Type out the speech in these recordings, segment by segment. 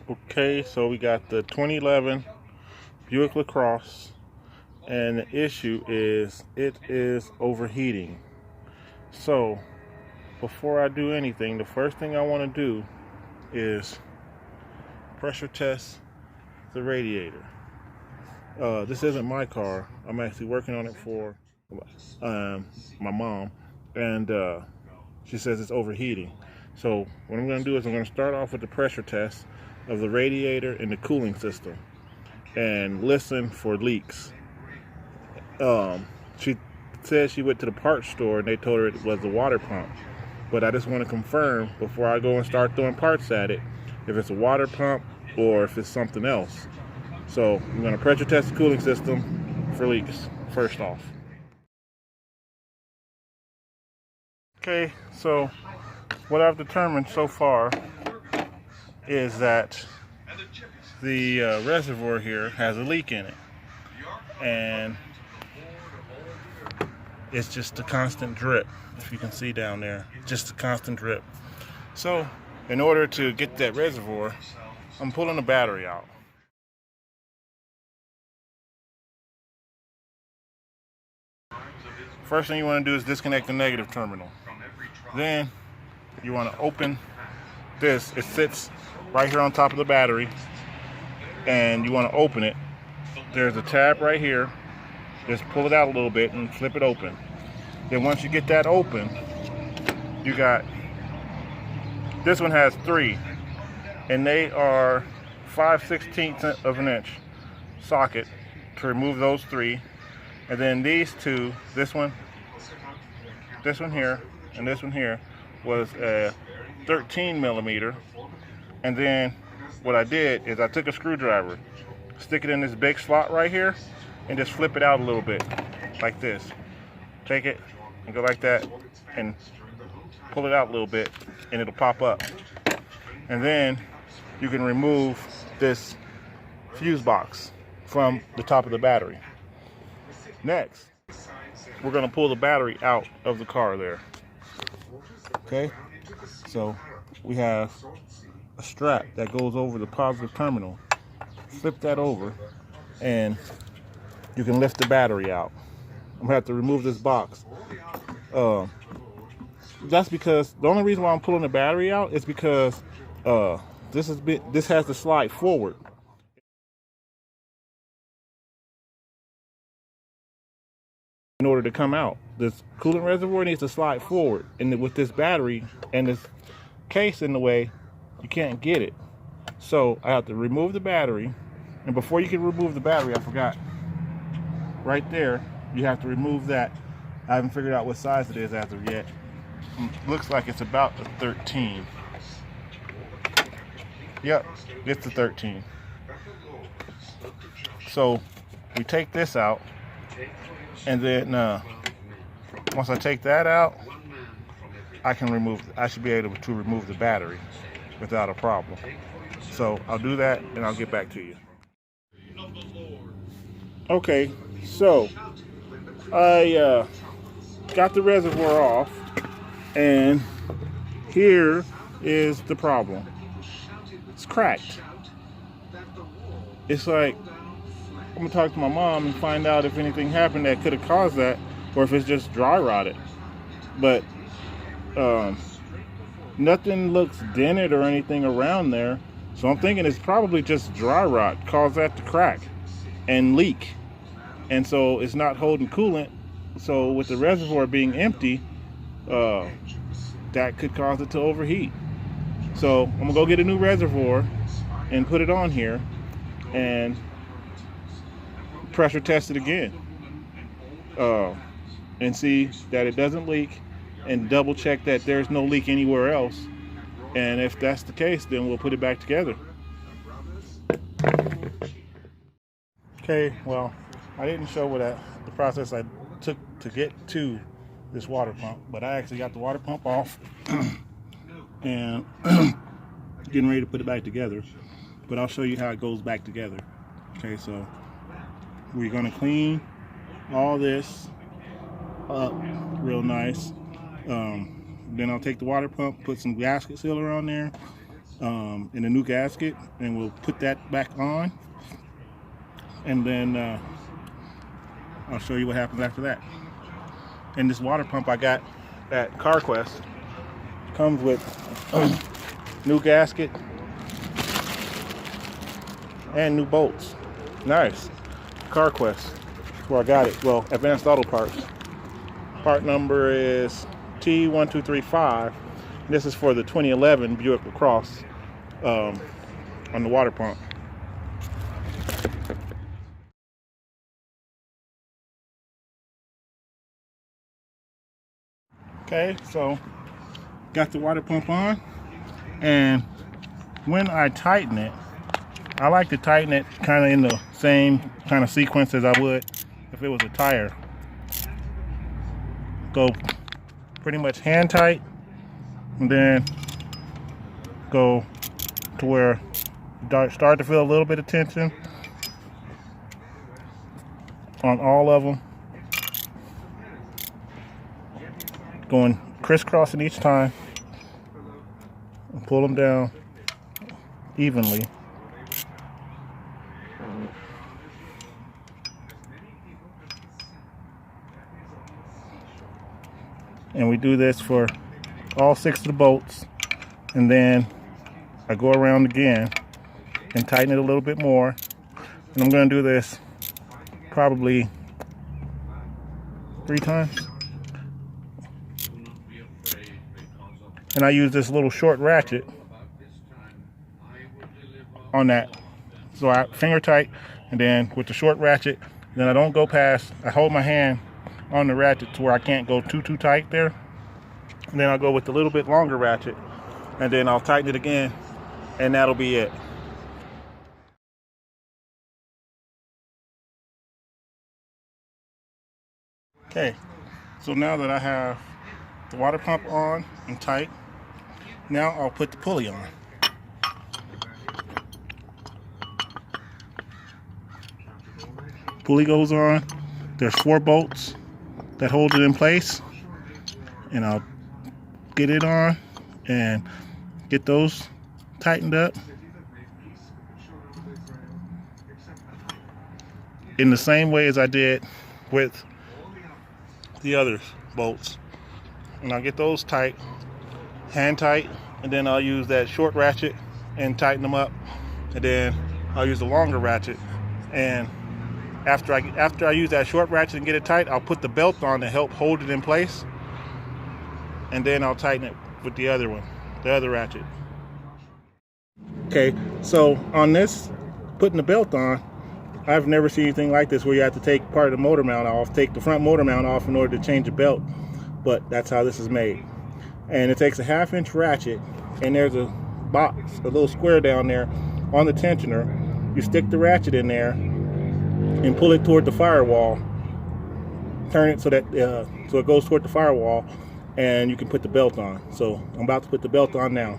Okay, so we got the 2011 Buick Lacrosse, and the issue is it is overheating. So before I do anything, the first thing I want to do is pressure test the radiator. This isn't my car. I'm actually working on it for my mom, and she says it's overheating. So what I'm going to do is I'm going to start off with the pressure test of the radiator and the cooling system and listen for leaks. She said she went to the parts store and they told her it was the water pump, but I just want to confirm before I go and start throwing parts at it if it's a water pump or if it's something else. So I'm going to pressure test the cooling system for leaks first off. Okay, so what I've determined so far is that the reservoir here has a leak in it, and it's just a constant drip. If you can see down there, just a constant drip. So in order to get that reservoir, I'm pulling the battery out. First thing you want to do is disconnect the negative terminal. Then you want to open this. It sits right here on top of the battery, and you want to open it. There's a tab right here. Just pull it out a little bit and flip it open. Then once you get that open, you got, this one has 3, and they are 5/16 of an inch socket to remove those 3. And then these 2, this one here, and this one here, was a 13 millimeter. And then what I did is I took a screwdriver, stick it in this big slot right here, and just flip it out a little bit, like this. Take it and go like that, and pull it out a little bit, and it'll pop up. And then you can remove this fuse box from the top of the battery. Next, we're going to pull the battery out of the car there. Okay, so we have a strap that goes over the positive terminal. Flip that over, and you can lift the battery out. I'm gonna have to remove this box. That's because the only reason why I'm pulling the battery out is because this has to slide forward. In order to come out, this coolant reservoir needs to slide forward, and with this battery and this case in the way, you can't get it. So I have to remove the battery, and before you can remove the battery, I forgot, right there, you have to remove that. I haven't figured out what size it is as of yet. Looks like it's about a 13. Yep, it's a 13. So we take this out, and then once I take that out, I should be able to remove the battery without a problem. So I'll do that, and I'll get back to you. Okay, so I got the reservoir off, and here is the problem. It's cracked. It's like, I'm gonna talk to my mom and find out if anything happened that could have caused that, or if it's just dry rotted. But nothing looks dented or anything around there, so I'm thinking it's probably just dry rot caused that to crack and leak. And so it's not holding coolant. So with the reservoir being empty, that could cause it to overheat. So I'm gonna go get a new reservoir and put it on here and pressure test it again, and see that it doesn't leak, and double check that there's no leak anywhere else. And if that's the case, then we'll put it back together. Okay, well, I didn't show the process I took to get to this water pump, but I actually got the water pump off and getting ready to put it back together. But I'll show you how it goes back together. Okay, so we're going to clean all this up real nice. Then I'll take the water pump, put some gasket sealer on there, in a new gasket, and we'll put that back on, and then I'll show you what happens after that. And this water pump I got at CarQuest comes with new gasket and new bolts. Nice. CarQuest, that's where I got it. Well, Advanced Auto Parts. Part number is T1235. This is for the 2011 Buick Lacrosse on the water pump. Okay, so got the water pump on, and when I tighten it, I like to tighten it kind of in the same kind of sequence as I would if it was a tire. Go pretty much hand tight, and then go to where you start to feel a little bit of tension on all of them. Going crisscrossing each time, and pull them down evenly. And we do this for all 6 of the bolts, and then I go around again and tighten it a little bit more. And I'm going to do this probably 3 times. And I use this little short ratchet on that. So I finger tight, and then with the short ratchet, then I don't go past, I hold my hand on the ratchet to where I can't go too tight there. And then I'll go with the little bit longer ratchet, and then I'll tighten it again, and that'll be it. Okay, so now that I have the water pump on and tight, now I'll put the pulley on. Pulley goes on. There's 4 bolts that hold it in place, and I'll get it on and get those tightened up in the same way as I did with the other bolts. And I'll get those tight, hand tight, and then I'll use that short ratchet and tighten them up, and then I'll use the longer ratchet, and after I use that short ratchet and get it tight, I'll put the belt on to help hold it in place, and then I'll tighten it with the other one, the other ratchet. Okay, so on this, putting the belt on, I've never seen anything like this where you have to take part of the motor mount off, take the front motor mount off in order to change the belt, but that's how this is made. And it takes a 1/2-inch ratchet, and there's a box, a little square down there on the tensioner. You stick the ratchet in there and pull it toward the firewall. Turn it so that so it goes toward the firewall, and you can put the belt on. So I'm about to put the belt on now,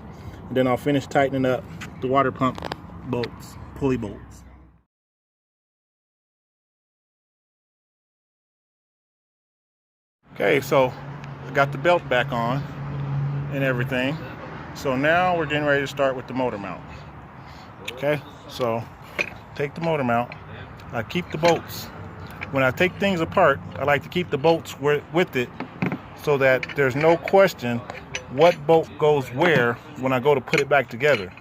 and then I'll finish tightening up the water pump bolts, pulley bolts. Okay, so I got the belt back on and everything. So now we're getting ready to start with the motor mount. Okay, so take the motor mount. I keep the bolts. When I take things apart, I like to keep the bolts with it so that there's no question what bolt goes where when I go to put it back together.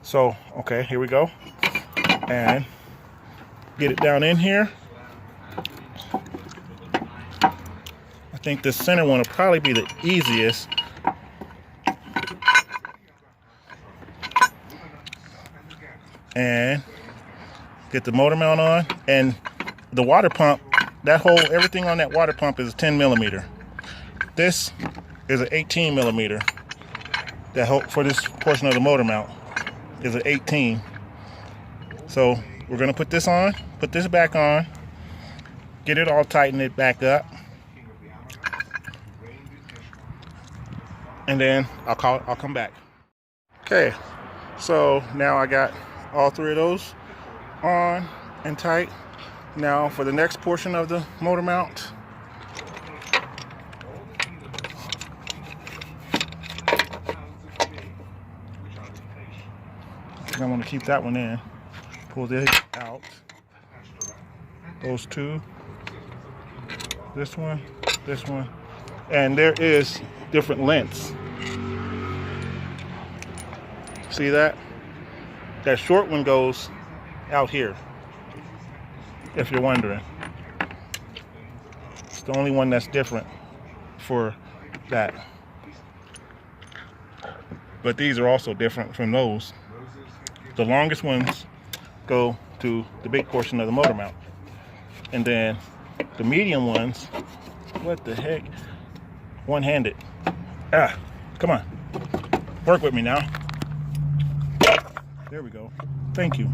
So, okay, here we go. And get it down in here. I think the center one will probably be the easiest. And get the motor mount on, and the water pump, everything on that water pump is 10 millimeter. This is an 18 millimeter. For this portion of the motor mount is an 18. So we're gonna put this on, put this back on, get it all tightened it back up, and then I'll come back. Okay, so now I got all 3 of those on and tight. Now for the next portion of the motor mount, I want to keep that one in. Pull this out. Those two. This one. And there is different lengths. See that? That short one goes out here, if you're wondering. It's the only one that's different for that. But these are also different from those. The longest ones go to the big portion of the motor mount. And then the medium ones, what the heck? One-handed. Come on. Work with me now. There we go. Thank you.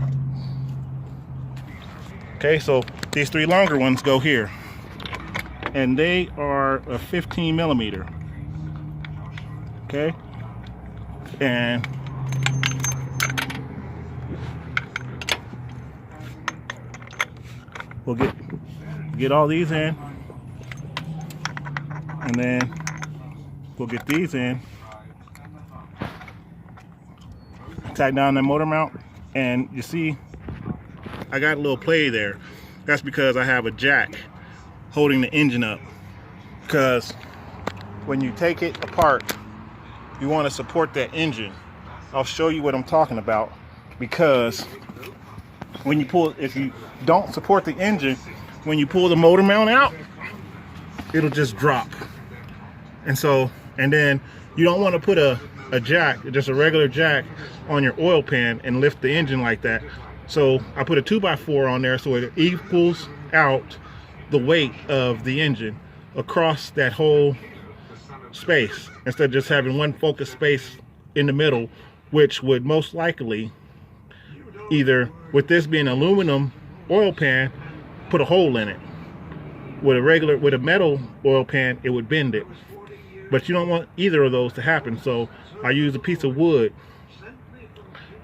Okay, so these three longer ones go here. And they are a 15 millimeter. Okay? And we'll get all these in. And then we'll get these in. Tighten down that motor mount. And you see, I got a little play there. That's because I have a jack holding the engine up. Because when you take it apart, you want to support that engine. I'll show you what I'm talking about. Because when you pull, if you don't support the engine, when you pull the motor mount out, it'll just drop. And so, and then you don't want to put a jack, just a regular jack, on your oil pan and lift the engine like that. So I put a 2x4 on there so it equals out the weight of the engine across that whole space, instead of just having one focus space in the middle, which would most likely, either with this being aluminum oil pan, put a hole in it. With a metal oil pan, it would bend it. But you don't want either of those to happen, so I use a piece of wood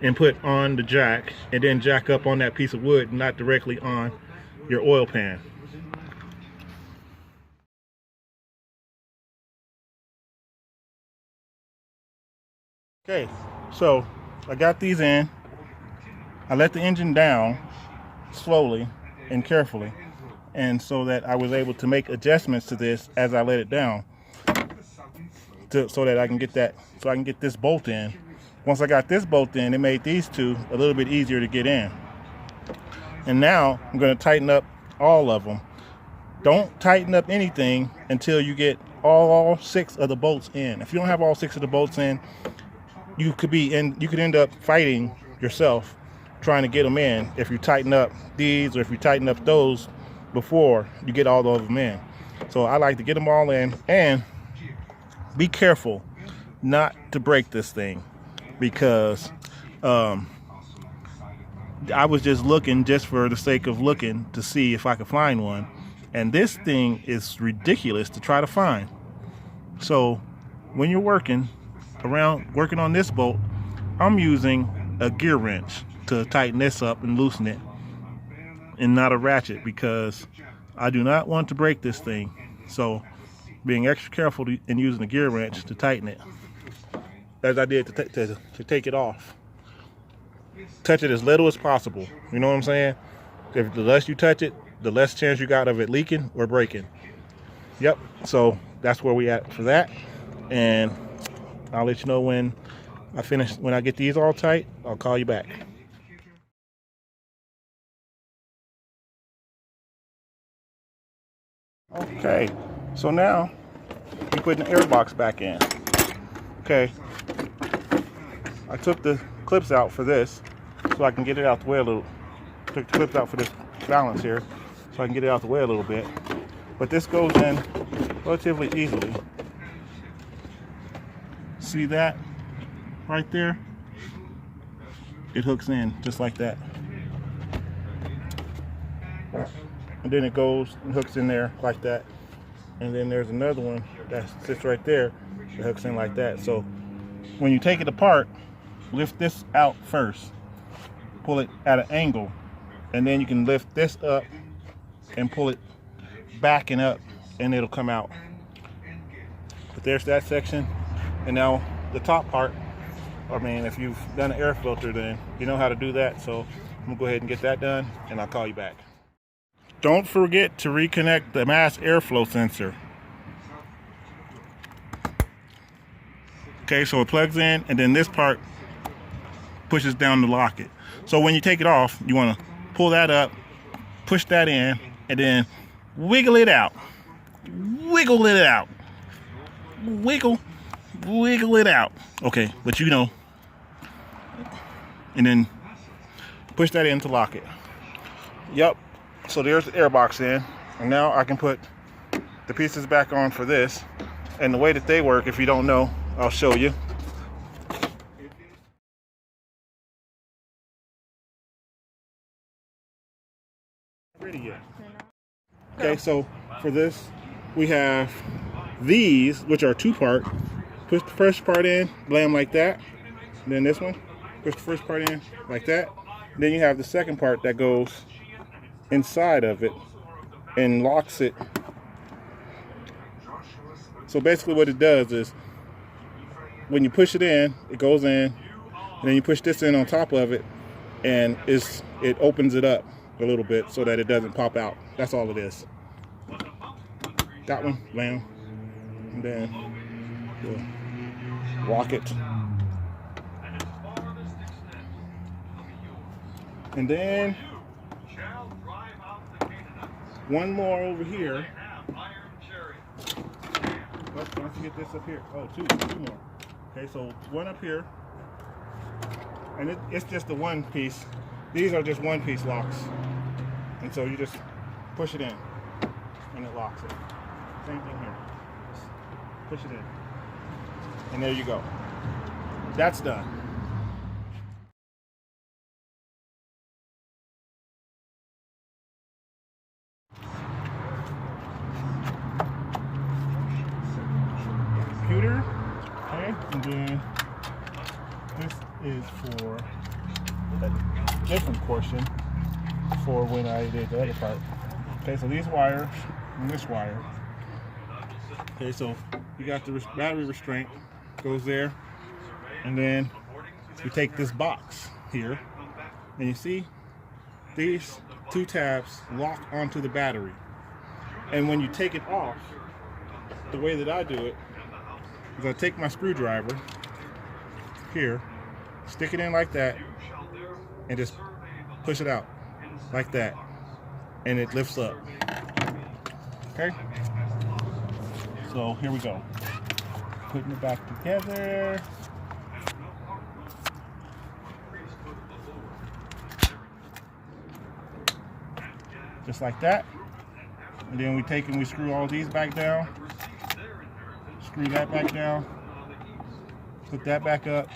and put on the jack, and then jack up on that piece of wood, not directly on your oil pan. Okay, so I got these in. I let the engine down slowly and carefully, and so that I was able to make adjustments to this as I let it down, so that I can get that, so I can get this bolt in. Once I got this bolt in, it made these two a little bit easier to get in. And now I'm going to tighten up all of them. Don't tighten up anything until you get all 6 of the bolts in. If you don't have all 6 of the bolts in, you could end up fighting yourself trying to get them in if you tighten up these or if you tighten up those before you get all of them in. So I like to get them all in, and be careful not to break this thing, because I was just looking just for the sake of looking to see if I could find one, and this thing is ridiculous to try to find. So when you're working on this bolt, I'm using a gear wrench to tighten this up and loosen it, and not a ratchet, because I do not want to break this thing. So being extra careful in using a gear wrench to tighten it, as I did to take it off. Touch it as little as possible. You know what I'm saying? If the less you touch it, the less chance you got of it leaking or breaking. Yep. So that's where we at for that. And I'll let you know when I finish. When I get these all tight, I'll call you back. Okay. So now you're putting the air box back in. Okay. I took the clips out for this so I can get it out the way a little. Took the clips out for this balance here so I can get it out the way a little bit. But this goes in relatively easily. See that right there? It hooks in just like that. And then it goes and hooks in there like that. And then there's another one that sits right there that hooks in like that. So when you take it apart, lift this out first, pull it at an angle, and then you can lift this up and pull it back and up, and it'll come out. But there's that section. And now the top part, I mean, if you've done an air filter, then you know how to do that. So I'm gonna go ahead and get that done, and I'll call you back. Don't forget to reconnect the mass airflow sensor. Okay, so it plugs in, and then this part pushes down to lock it. So when you take it off, you want to pull that up, push that in, and then wiggle it out. Wiggle it out. Wiggle it out. Okay, but you know. And then push that in to lock it. Yep. So there's the air box in. And now I can put the pieces back on for this. And the way that they work, if you don't know, I'll show you. Ready yet? Okay, so for this, we have these, which are two-part. Push the first part in, lay them like that. And then this one, push the first part in like that. Then you have the second part that goes inside of it and locks it. So basically what it does is when you push it in, it goes in, and then you push this in on top of it, and it opens it up a little bit so that it doesn't pop out. That's all it is. That one, bam, and then we'll lock it. And then one more over here. Oh, don't forget this up here. Oh, two more. Okay, so one up here, and it's just the one piece. These are just one piece locks, and so you just push it in, and it locks it. Same thing here. Just push it in, and there you go. That's done. Computer. Okay, and then this is for a different portion for when I did the other part. Okay, so these wires and this wire. Okay, so you got the battery restraint goes there, and then you take this box here, and you see these two tabs lock onto the battery. And when you take it off, the way that I do it is I take my screwdriver here, stick it in like that, and just push it out like that, and it lifts up. Okay, so here we go, putting it back together. Just like that. And then we take and we screw all these back down, screw that back down, put that back up,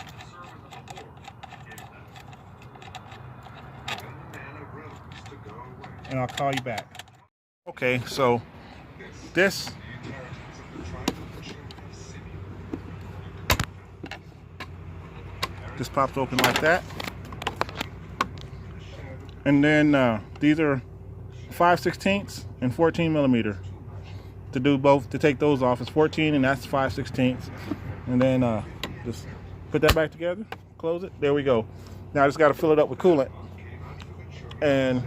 and I'll call you back. Okay, so this just pops open like that, and then these are 5/16 and 14 millimeter. To do both, to take those off is 14, and that's 5/16, and then just put that back together, close it. There we go. Now I just got to fill it up with coolant, and